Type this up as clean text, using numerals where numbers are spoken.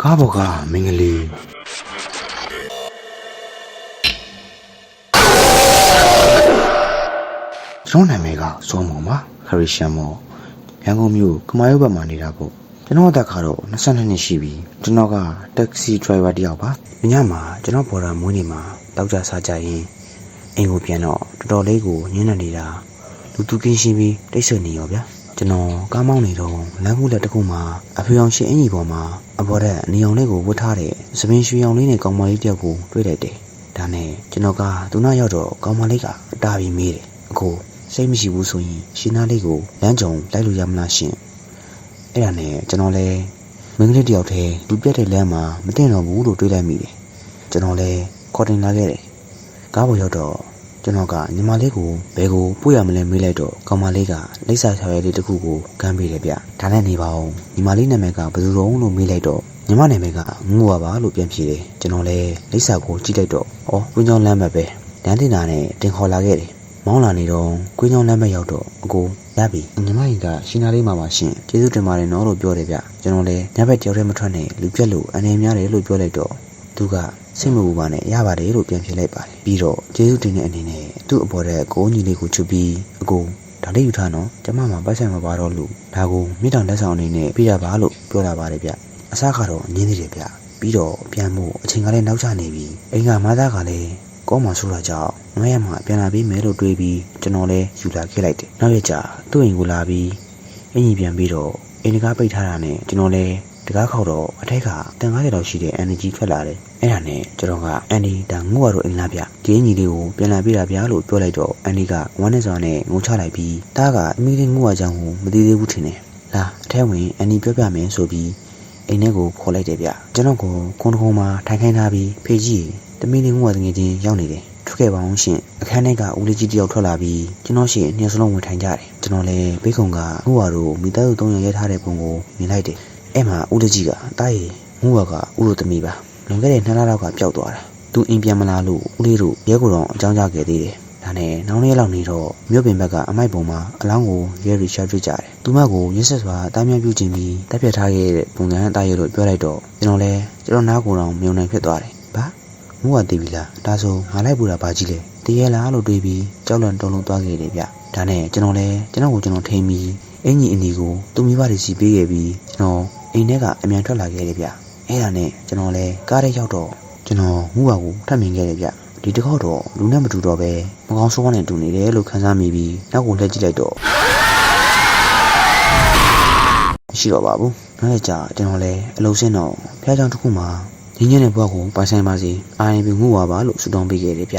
ကားပေါ်ကမင်္ဂလေးကျွန်တော်နာမည်ကစောမောင်ပါခရစ်ယာန်မော်ရန်ကုန်မြို့ကမာရွတ်ဘက်မှာနေတာပေါ့ကျွန်တော်အသက်ကတော့22နှစ်ရှိပြီကျွန်တော်ကတက္ကစီဒရိုင်ဘာတယောက်ပါညမှာကျွန်တော်ဘော်ဒါမွေးနေမှာတောက်ကြစားကြရင်အိမ်ကိုပြန်တော့တော်တော်လေးကိုညှင်းနေနေတာလူသူကင်းရှင်းပြီးတိတ်ဆိတ်နေရောဗျာကျွန်တော်ကားမောင်းနေတော့လမ်းကူးလက်တစ်ခုမှာအဖေအောင်ရှင်အင်ကြီးပေါ်မှာအပေါ်ကနေအောင်လေးကိုဝတ်ထားတဲ့သပင်ရွှေအောင်လေးနဲ့ကောင်မလေးတယောက်ကိုတွေ့လိုက်တယ်ဒါနဲ့ကျွန်တော်ကသူနာရောက်တော့ကောင်မလေးကအတားပြီးမေးတယ်အခုစိတ်မရှိဘူးဆိုရင်ရှင်နာလေးကိုလမ်းကြုံလိုက်လို့ရမလားရှင်အဲ့ဒါနဲ့ကျွန်တော်လည်းမင်းကလေးတယောက်တည်းလူပြတ်တဲ့လမ်းမှာမတင်တော့ဘူးလို့တွေးလိုက်မိတယ်ကျွန်တော်လည်းခေါ်တင်လာခဲ့တယ်ကားပေါ်ရောက်တော့ကျွန်တော်ကညီမလေးကိုဘယ်ကိုပို့ရမလဲမေးလိုက်တော့ကောင်မလေးကလိပ်စာချော်ရဲလေးတစ်ခုကိုကမ်းပေးတယ်ဗျဒါနဲ့နေပါအောင်ညီမလေးနာမည်ကဘယ်သူတော့လို့မေးလိုက်တော့ညီမနာမည်ကငိုပါလို့ပြန်ဖြေတယ်ကျွန်တော်လည်းလိပ်စာကိုကြည့်လိုက်တော့ဩကွင်းချောင်းလမ်းဘက်ပဲလမ်းတင်တာနဲ့တင်ခေါ်လာခဲ့တယ်မောင်းလာနေတော့ကွင်းချောင်းလမ်းဘက်ရောက်တော့အကိုရပြီညီမကြီးကရှင်နာလေးမှာပါရှင်ကျေးဇူးတင်ပါတယ်နော်လို့ပြောတယ်ဗျကျွန်တော်လည်းညဘက်တယောက်တည်းမထွက်နဲ့လူပြက်လို့အနေများတယ်လို့ပြောလိုက်တော့သူကစိတ်မပူပါနဲ့ရပါတယ်လို့ပြန်ဖြေလိုက်ပါတယ်ပြီးတော့ကျေးဇူးတင်တဲ့အနေနဲ့သူ့အပေါ်တဲ့ကိုကြီးလေးကိုချွတ်ပြီးအကိုဒါလေးယူထားနော်ကျမမှာပတ်ဆိုင်မပါတော့လို့ဒါကိုမြေတောင်လက်ဆောင်အနေနဲ့ပြရပါလို့ပြောလာပါတယ်ဗျအစကတော့ငင်းနေတယ်ဗျပြီးတော့ပြန်မှုအချိန်ကလည်းနောက်ကျနေပြီအိမ်ကမသားကလည်းကောမှဆိုးတာကြောင့်ငါရမှာပြန်လာပြီးမဲလို့တွေးပြီးကျွန်တော်လည်းယူလာခဲ့လိုက်တယ်နောက်ရကြသူ့အိမ်ကိုလာပြီးအင်ကြီးပြန်ပြီးတော့အိမ်ကပိတ်ထားတာနဲ့ကျွန်တော်လည်းတကားခောက်တော့အထက်ကတန်90လောက်ရှိတဲ့ energy ထွက်လာတယ်အဲ့ဒါနဲ့ကျွန်တော်ကအန်ဒီဒါငို့ရတော့အင်လားဗျဒီအင်ကြီးလေးကိုပြန်လာပြတာဗျလို့ပြောလိုက်တော့အန်ဒီကဝမ်းနဲ့စွာနဲ့ငိုချလိုက်ပြီးတားကအမိလေးငို့ရကြောင်းကိုမသိသေးဘူးထင်တယ်လာအထက်ဝင်အန်ဒီပြောပြမယ်ဆိုပြီးအိမ်ထဲကိုခေါ်လိုက်တယ်ဗျကျွန်တော်ကခွန်တကုံမှာထိုင်ခိုင်းထားပြီးဖေကြီးတမီးလေးငို့ရငယ်ချင်းရောက်နေတယ်ထွက်ခဲ့ပါအောင်ရှင်အခန်းထဲကဦးလေးကြီးတယောက်ထွက်လာပြီးကျွန်တော်ရှေ့နှစ်စလုံးဝင်ထိုင်ကြတယ်ကျွန်တော်လည်းဘေးကုံကငို့ရတို့မိသားစု3ယောက်ရဲထားတဲ့ပုံကိုမြင်လိုက်တယ်အဲ့မှာဦးလေးကြီးကတားရီငို့ရကဦးတို့သမီးပါလွန်ခဲ့တဲ့2လလောက်ကပျောက်သွားတာသူအိမ်ပြန်မလာလို့ဦးလေးတို့ရဲကိုတော့အကြောင်းကြားခဲ့သေးတယ်ဒါနဲ့နောက်နေ့လောက်နေတော့မြို့ပင်ဘက်ကအမိုက်ပုံမှာအလောင်းကိုရဲရီရှာတွေ့ကြတယ်သူမကိုရက်ဆက်စွာတားမြပြုတ်ခြင်းပြီးတပ်ပြတ်ထားခဲ့တဲ့ပုံစံအသားရဲလို့ပြောလိုက်တော့ကျွန်တော်လည်းကျွန်တော်နားကိုယ်တော်မြုံနိုင်ဖြစ်သွားတယ်ဘာငို့ရသေးပြီလားဒါဆိုငါလိုက်ပူတာဘာကြီးလဲတရေလားလို့တွေးပြီးကြောက်လန့်တုန်လှုပ်သွားခဲ့တယ်ဗျဒါနဲ့ကျွန်တော်လည်းကျွန်တော်ထိန်ပြီးအင်ကြီးအနီကိုသူမိဘတွေစီပေးခဲ့ပြီးကျွန်တော်အိမ်ထဲကအမြန်ထွက်လာခဲ့တယ်ဗျအဲ့ဒါနဲ့ကျွန်တော်လည်းကားထဲရောက်တော့ကျွန်တော်ငို့ရကိုထပ်မြင်ခဲ့တယ်ဗျဒီတစ်ခေါက်တော့လူနဲ့မတူတော့ပဲမကောင်းဆိုးဝါးနဲ့တူနေတယ်လို့ခံစားမိပြီးနောက်ကိုလှည့်ကြည့်လိုက်တော့မရှိတော့ပါဘူးနောက်ရကြကျွန်တော်လည်းအလုံးစင်းတော့ဖျားချောင်းတစ်ခုမှာငင်းငင်းတဲ့ဘဝကိုပိုင်ဆိုင်ပါစေအာရင်ပြီးငို့ရပါလို့ဆုတောင်းပေးခဲ့တယ်ဗျ